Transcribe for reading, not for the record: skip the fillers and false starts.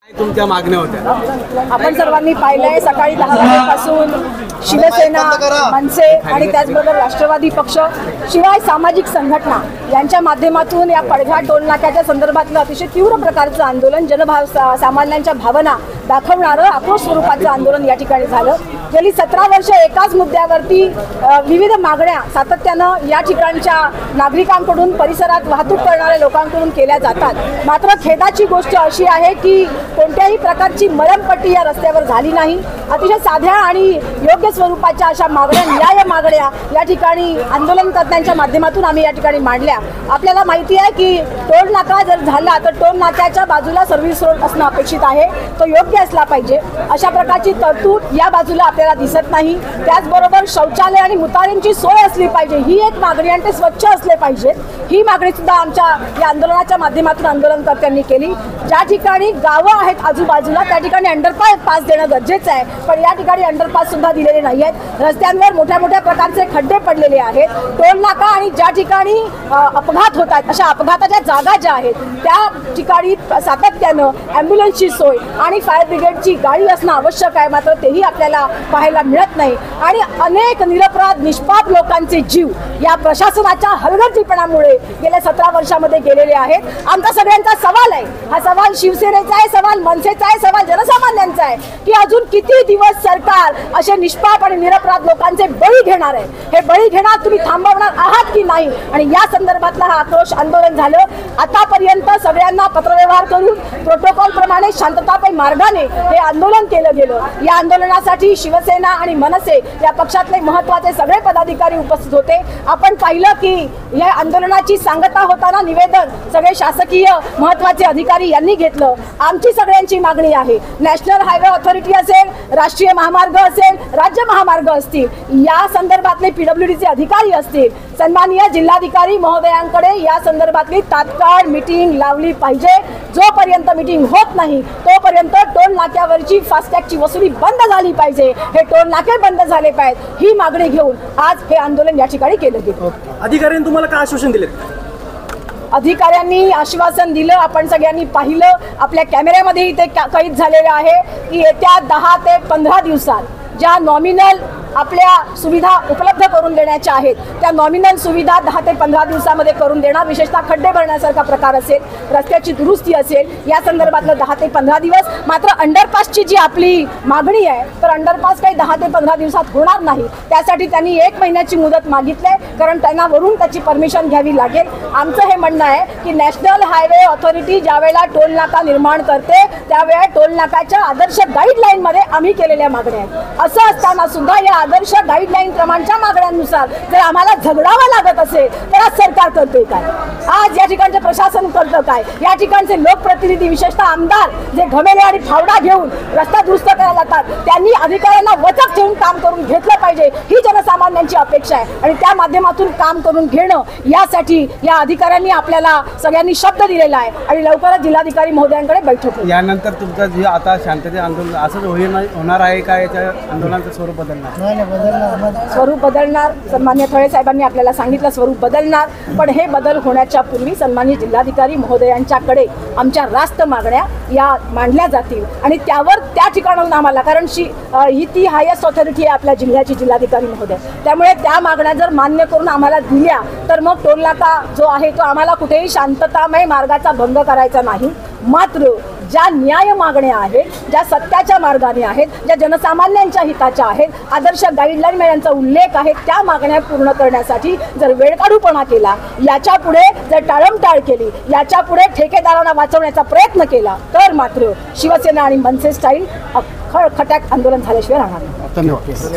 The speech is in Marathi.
तुमच्या मागण्या होत्या? आपण सर्वांनी पाहिलंय सकाळी 10 वाजल्यापासून शिवसेना, मनसे आणि त्याचबरोबर राष्ट्रवादी पक्ष शिवाय सामाजिक संघटना यांच्या माध्यमातून या पडघा टोल नाक्याच्या संदर्भातलं अतिशय तीव्र प्रकारचं आंदोलन, सामान्यांच्या भावना दाखवणारं आक्रोश स्वरूपाचं आंदोलन या ठिकाणी झालं। गेली 17 वर्ष एकाच मुद्द्यावरती विविध मागण्या सातत्यानं या ठिकाणच्या नागरिकांकडून, परिसरात वाहतूक करणाऱ्या लोकांकडून केल्या जातात। मात्र खेदाची गोष्ट अशी आहे की कोणत्याही प्रकारची मलमपट्टी या रस्त्यावर झाली नाही। अतिशय साध्या आणि योग्य स्वरूपाच्या अशा मागण्या, न्याय मागण्या या ठिकाणी आंदोलनकर्त्यांच्या माध्यमातून आम्ही या ठिकाणी मांडल्या। आपल्याला माहिती आहे की टोल नाका जर झाला तर टोल नाक्याच्या बाजूला सर्व्हिस रोड असणं अपेक्षित आहे, तो योग्य असला पाहिजे। अशा प्रकारची तरतूद या बाजूला आपल्याला दिसत नाही। त्याचबरोबर शौचालय आणि मुतारींची सोय असली पाहिजे, ही एक मागणी, आणि ते स्वच्छ असले पाहिजे, ही मागणी सुद्धा आमच्या या आंदोलनाच्या माध्यमातून आंदोलनकर्त्यांनी केली। ज्या ठिकाणी गावं आहेत आजूबाजूला त्या ठिकाणी अंडरपास देणं गरजेचं आहे, पण या ठिकाणी अंडरपास सुद्धा दिलेले नाही आहेत। रस्त्यांवर मोठ्या मोठ्या प्रकारचे खड्डे पडलेले आहेत। टोल नाका आणि ज्या ठिकाणी अपघात होत आहेत अशा अपघाताच्या जागा ज्या आहेत त्या ठिकाणी सातत्यानं ॲम्ब्युलन्सची सोय आणि फायर ब्रिगेडची गाडी असणं आवश्यक आहे, मात्र तेही आपल्याला पाहायला मिळत नाही। आणि अनेक निरपराध निष्पाप लोकांचे जीव या प्रशासनाच्या हलगर्जीपणामुळे गेल्या 17 वर्षामध्ये गेलेले आहेत। आमचा सगळ्यांचा सवाल आहे, हा सवाल शिवसेनेचा आहे, सवाल मनसेचा आहे, सवाल जनसामान्यांचा आहे की अजून किती दिवस सरकार असे निष्पाप आणि निरपराध लोकांचे बळी घेणार आहे? हे बळी घेणार तुम्ही थांबवणार आहात की नाही? आणि या संदर्भातला हा आक्रोश आंदोलन झालं। आतापर्यंत सगळ्यांना पत्रव्यवहार करून प्रोटोकॉल प्रमाणे शांततामय मार्गाने हे आंदोलन केलं गेलं। या आंदोलनासाठी शिवसेना आणि मनसे या पक्षातले महत्त्वाचे सगळे पदाधिकारी उपस्थित होते। आपण पाहिलं की या आंदोलनाची सांगता होताना निवेदन सगळे शासकीय महत्त्वाचे अधिकारी यांनी घेतलं। आमची सगळ्यांची मागणी आहे, नॅशनल हायवे ऑथॉरिटी असेल, राष्ट्रीय महामार्ग असेल, राज्य महामार्ग असतील, या संदर्भातले PWDचे अधिकारी असतील, सन्माननीय जिल्हाधिकारी महोदयांकडे या संदर्भातली तात्काळ मीटिंग लावली पाहिजे। जोपर्यंत मीटिंग होत नाही तोपर्यंत टोल नाक्यावरची फास्टॅगची वसुली बंद झाली पाहिजे, हे टोल नाके बंद झाले पाहिजेत, ही मागणी घेऊन आज हे आंदोलन या ठिकाणी केलं गेलं। अधिकाऱ्यांनी तुम्हाला काय आश्वासन दिले? अधिकाऱ्यांनी आश्वासन दिलं, आपण सगळ्यांनी पाहिलं, आपल्या कॅमेऱ्यामध्येही ते कैद झालेलं आहे की येत्या 10 ते 15 दिवसात ज्या नॉमिनल आपल्या सुविधा उपलब्ध करून देण्याच्या आहेत त्या नॉमिनल सुविधा 10 ते 15 दिवसामध्ये करून देणार। विशेषतः खड्डे भरण्यासारखा प्रकार असेल, रस्त्याची दुरुस्ती असेल, या संदर्भातलं 10 ते 15 दिवस। मात्र अंडरपासची जी आपली मागणी आहे तर अंडरपास काही 10 ते 15 दिवसात होणार नाही, त्यासाठी त्यांनी 1 महिन्याची मुदत मागितली, कारण त्यांना वरून त्याची परमिशन घ्यावी लागेल। आमचं हे म्हणणं आहे की नॅशनल हायवे ऑथॉरिटी ज्यावेळेला टोल नाका निर्माण करते त्यावेळेला टोल नाकाच्या आदर्श गाईडलाईनमध्ये आम्ही केलेल्या मागण्या आहेत। असं असताना सुद्धा या आदर्श गाईडलाईन प्रमाणच्या मागण्यांनुसार जर आम्हाला झगडावं लागत असेल तर आज सरकार करतोय काय? आज या ठिकाणचे प्रशासन करतं काय? या ठिकाणचे लोकप्रतिनिधी, विशेषतः आमदार जे घमेले आणि फावडा घेऊन रस्ता दुरुस्त करायला जातात, त्यांनी अधिकाऱ्यांना वचक ठेवून काम करून घेतलं पाहिजे, ही जनसामान्यांची अपेक्षा आहे। आणि त्या माध्यमातून काम करून घेणं यासाठी या अधिकाऱ्यांनी आपल्याला सगळ्यांनी शब्द दिलेला आहे आणि लवकरच जिल्हाधिकारी महोदयांकडे बैठक होईल। यानंतर तुमचं जे आता शांतते आंदोलन असंच होणार आहे का? याच्या आंदोलनाचं स्वरूप बदलणार? स्वरूप बदलणार, सन्मान्य थळे साहेबांनी आपल्याला सांगितलं स्वरूप बदलणार, पण हे बदल होण्याच्या पूर्वी सन्मान्य जिल्हाधिकारी महोदयांच्याकडे आमच्या रास्त मागण्या या मांडल्या जातील आणि त्यावर त्या ठिकाणाहून आम्हाला, कारण ही ती हायेस्ट ऑथॉरिटी आहे आपल्या जिल्ह्याची, जिल्हाधिकारी महोदय, त्यामुळे त्या मागण्या जर मान्य करून आम्हाला दिल्या तर मग टोल नाका जो आहे तो आम्हाला कुठेही शांततामय मार्गाचा भंग करायचा नाही। मात्र ज्या न्याय मागण्या आहेत, ज्या सत्याच्या मार्गाने आहेत, ज्या जनसामान्यांच्या हिताच्या आहेत, आदर्श गाईडलाईन यांचा उल्लेख आहे, त्या मागण्या पूर्ण करण्यासाठी जर वेळकाढूपणा केला, याच्या पुढे जर टाळमटाळ केली, याच्या पुढे ठेकेदारांना वाचवण्याचा प्रयत्न केला तर मात्र शिवसेना आणि मनसे स्टाईल खटाक आंदोलन झाल्याशिवाय राहणार नाही। धन्यवाद।